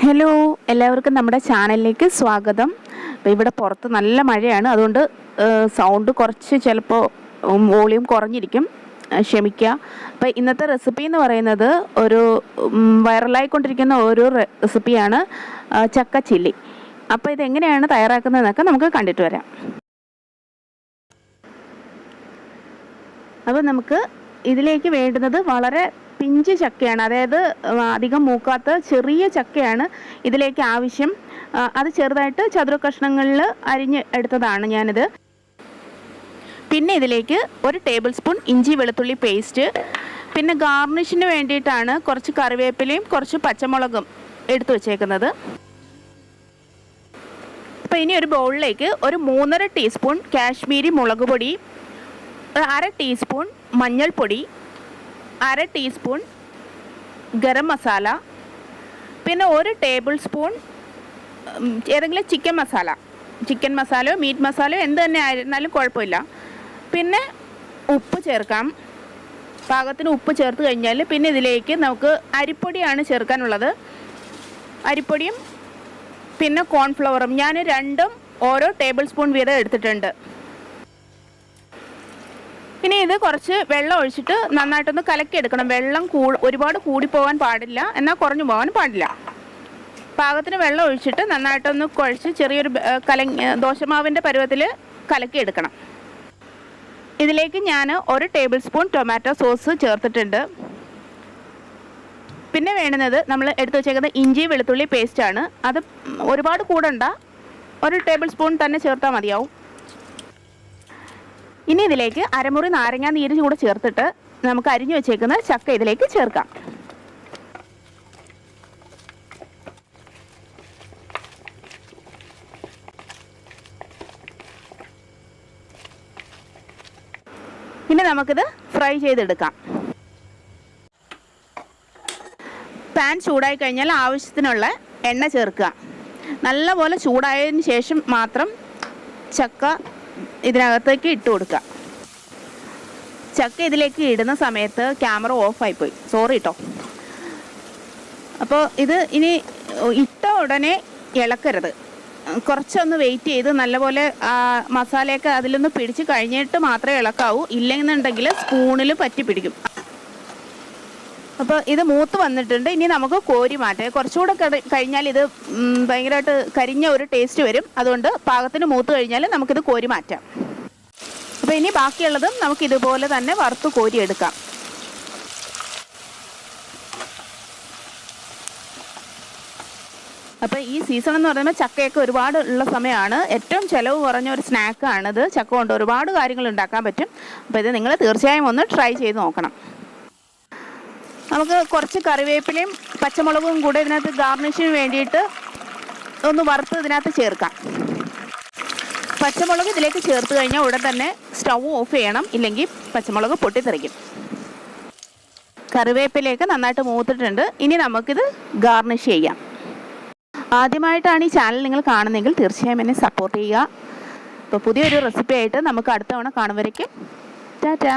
Hello, എല്ലാവർക്കും നമ്മുടെ ചാനലിലേക്ക് സ്വാഗതം. അപ്പോൾ ഇവിടെ പുറത്ത് നല്ല മഴയാണ്, അതുകൊണ്ട് സൗണ്ട് കുറച്ച് ചിലപ്പോൾ വോളിയം കുറഞ്ഞിരിക്കും, ക്ഷമിക്കുക. അപ്പോൾ ഇന്നത്തെ റെസിപ്പി എന്ന് പറയുന്നത് ഒരു വൈറലായിക്കൊണ്ടിരിക്കുന്ന ഒരു റെസിപ്പിയാണ് ചക്ക ചില്ലി. അപ്പോൾ ഇതെങ്ങനെയാണ് തയ്യാറാക്കുന്നതെന്നൊക്കെ നമുക്ക് കണ്ടിട്ട് വരാം. അപ്പോൾ നമുക്ക് ഇതിലേക്ക് വേണ്ടുന്നത് വളരെ പിഞ്ച് ചക്കയാണ്, അതായത് അധികം മൂക്കാത്ത ചെറിയ ചക്കയാണ് ഇതിലേക്ക് ആവശ്യം. അത് ചെറുതായിട്ട് ചതുര കഷ്ണങ്ങളിൽ അരിഞ്ഞ് എടുത്തതാണ് ഞാനിത്. പിന്നെ ഇതിലേക്ക് 1 ടേബിൾ സ്പൂൺ ഇഞ്ചി വെളുത്തുള്ളി പേസ്റ്റ്, പിന്നെ ഗാർണിഷിന് വേണ്ടിയിട്ടാണ് കുറച്ച് കറിവേപ്പിലയും കുറച്ച് പച്ചമുളകും എടുത്തു വച്ചേക്കുന്നത്. അപ്പോൾ ഇനി ഒരു ബൗളിലേക്ക് ഒരു 3.5 ടീസ്പൂൺ കാശ്മീരി മുളക് പൊടി, 1/2 ടീസ്പൂൺ മഞ്ഞൾപ്പൊടി, 1/2 ടീസ്പൂൺ ഗരം മസാല, പിന്നെ 1 ടേബിൾ സ്പൂൺ ഏതെങ്കിലും ചിക്കൻ മസാലയോ മീറ്റ് മസാലയോ എന്ത് തന്നെ ആയിരുന്നാലും കുഴപ്പമില്ല. പിന്നെ ഉപ്പ് ചേർക്കാം, പാകത്തിന് ഉപ്പ് ചേർത്ത് കഴിഞ്ഞാൽ പിന്നെ ഇതിലേക്ക് നമുക്ക് അരിപ്പൊടിയാണ് ചേർക്കാനുള്ളത്. അരിപ്പൊടിയും പിന്നെ കോൺഫ്ലവറും ഞാൻ രണ്ടും ഓരോ ടേബിൾ സ്പൂൺ വീതം എടുത്തിട്ടുണ്ട്. ഇനി ഇത് കുറച്ച് വെള്ളം ഒഴിച്ചിട്ട് നന്നായിട്ടൊന്ന് കലക്കിയെടുക്കണം. വെള്ളം ഒരുപാട് കൂടിപ്പോകാൻ പാടില്ല, എന്നാൽ കുറഞ്ഞു പോകാൻ പാടില്ല. പാകത്തിന് വെള്ളം ഒഴിച്ചിട്ട് നന്നായിട്ടൊന്ന് കുഴച്ച് ചെറിയൊരു ദോശമാവിൻ്റെ പരുവത്തിൽ കലക്കിയെടുക്കണം. ഇതിലേക്ക് ഞാൻ 1 ടേബിൾ സ്പൂൺ ടൊമാറ്റോ സോസ് ചേർത്തിട്ടുണ്ട്. പിന്നെ വേണ്ടുന്നത് നമ്മൾ എടുത്തു വച്ചേക്കുന്ന ഇഞ്ചി വെളുത്തുള്ളി പേസ്റ്റാണ്. അത് ഒരുപാട് കൂടണ്ട, 1 ടേബിൾ സ്പൂൺ തന്നെ ചേർത്താൽ മതിയാവും. ഇനി ഇതിലേക്ക് അരമുറി നാരങ്ങ നീര് കൂടെ ചേർത്തിട്ട് നമുക്ക് അരിഞ്ഞു വെച്ചേക്കുന്ന ചക്ക ഇതിലേക്ക് ചേർക്കാം. ഇനി നമുക്കിത് ഫ്രൈ ചെയ്തെടുക്കാം. പാൻ ചൂടായി കഴിഞ്ഞാൽ ആവശ്യത്തിനുള്ള എണ്ണ ചേർക്കുക. നല്ലപോലെ ചൂടായതിന് ശേഷം മാത്രം ചക്ക ഇതിനകത്തേക്ക് ഇട്ട് കൊടുക്കുക. ചക്ക ഇതിലേക്ക് ഇടുന്ന സമയത്ത് ക്യാമറ ഓഫായിപ്പോയി, സോറി കേട്ടോ. അപ്പോൾ ഇത് ഇനി ഇട്ട ഉടനെ ഇളക്കരുത്, കുറച്ചൊന്ന് വെയിറ്റ് ചെയ്ത് നല്ലപോലെ മസാലയൊക്കെ അതിലൊന്ന് പിടിച്ച് കഴിഞ്ഞിട്ട് മാത്രമേ ഇളക്കാവൂ, ഇല്ലെന്നുണ്ടെങ്കിൽ സ്പൂണിൽ പറ്റി പിടിക്കും. അപ്പോൾ ഇത് മൂത്ത് വന്നിട്ടുണ്ട്. ഇനി നമുക്ക് കോരി മാറ്റാം. കുറച്ചുകൂടെ കഴിഞ്ഞാൽ ഇത് ഭയങ്കരമായിട്ട് കരിഞ്ഞ ഒരു ടേസ്റ്റ് വരും, അതുകൊണ്ട് പാകത്തിന് മൂത്ത് കഴിഞ്ഞാൽ നമുക്കിത് കോരി മാറ്റാം. അപ്പോൾ ഇനി ബാക്കിയുള്ളതും നമുക്ക് ഇതുപോലെ തന്നെ വറുത്ത് കോരിയെടുക്കാം. അപ്പോൾ ഈ സീസൺ എന്ന് പറയുമ്പോൾ ചക്കയൊക്കെ ഒരുപാട് ഉള്ള സമയമാണ്. ഏറ്റവും ചിലവ് കുറഞ്ഞ ഒരു സ്നാക്കാണിത്. ചക്ക കൊണ്ട് ഒരുപാട് കാര്യങ്ങൾ ഉണ്ടാക്കാൻ പറ്റും. അപ്പോൾ ഇത് നിങ്ങൾ തീർച്ചയായും ഒന്ന് ട്രൈ ചെയ്ത് നോക്കണം. നമുക്ക് കുറച്ച് കറിവേപ്പിലയും പച്ചമുളകും കൂടെ ഇതിനകത്ത് ഗാർണിഷിന് വേണ്ടിയിട്ട് ഒന്ന് വറുത്ത് ഇതിനകത്ത് ചേർക്കാം. പച്ചമുളക് ഇതിലേക്ക് ചേർത്ത് കഴിഞ്ഞാൽ ഉടൻ തന്നെ സ്റ്റൗ ഓഫ് ചെയ്യണം, ഇല്ലെങ്കിൽ പച്ചമുളക് പൊട്ടിത്തെറിക്കും. കറിവേപ്പിലയൊക്കെ നന്നായിട്ട് മൂത്തിട്ടുണ്ട്. ഇനി നമുക്കിത് ഗാർണിഷ് ചെയ്യാം. ആദ്യമായിട്ടാണ് ഈ ചാനൽ നിങ്ങൾ കാണുന്നതെങ്കിൽ തീർച്ചയായും എന്നെ സപ്പോർട്ട് ചെയ്യുക. അപ്പോൾ പുതിയൊരു റെസിപ്പി ആയിട്ട് നമുക്ക് അടുത്ത തവണ കാണും വരയ്ക്കും ടാറ്റാ.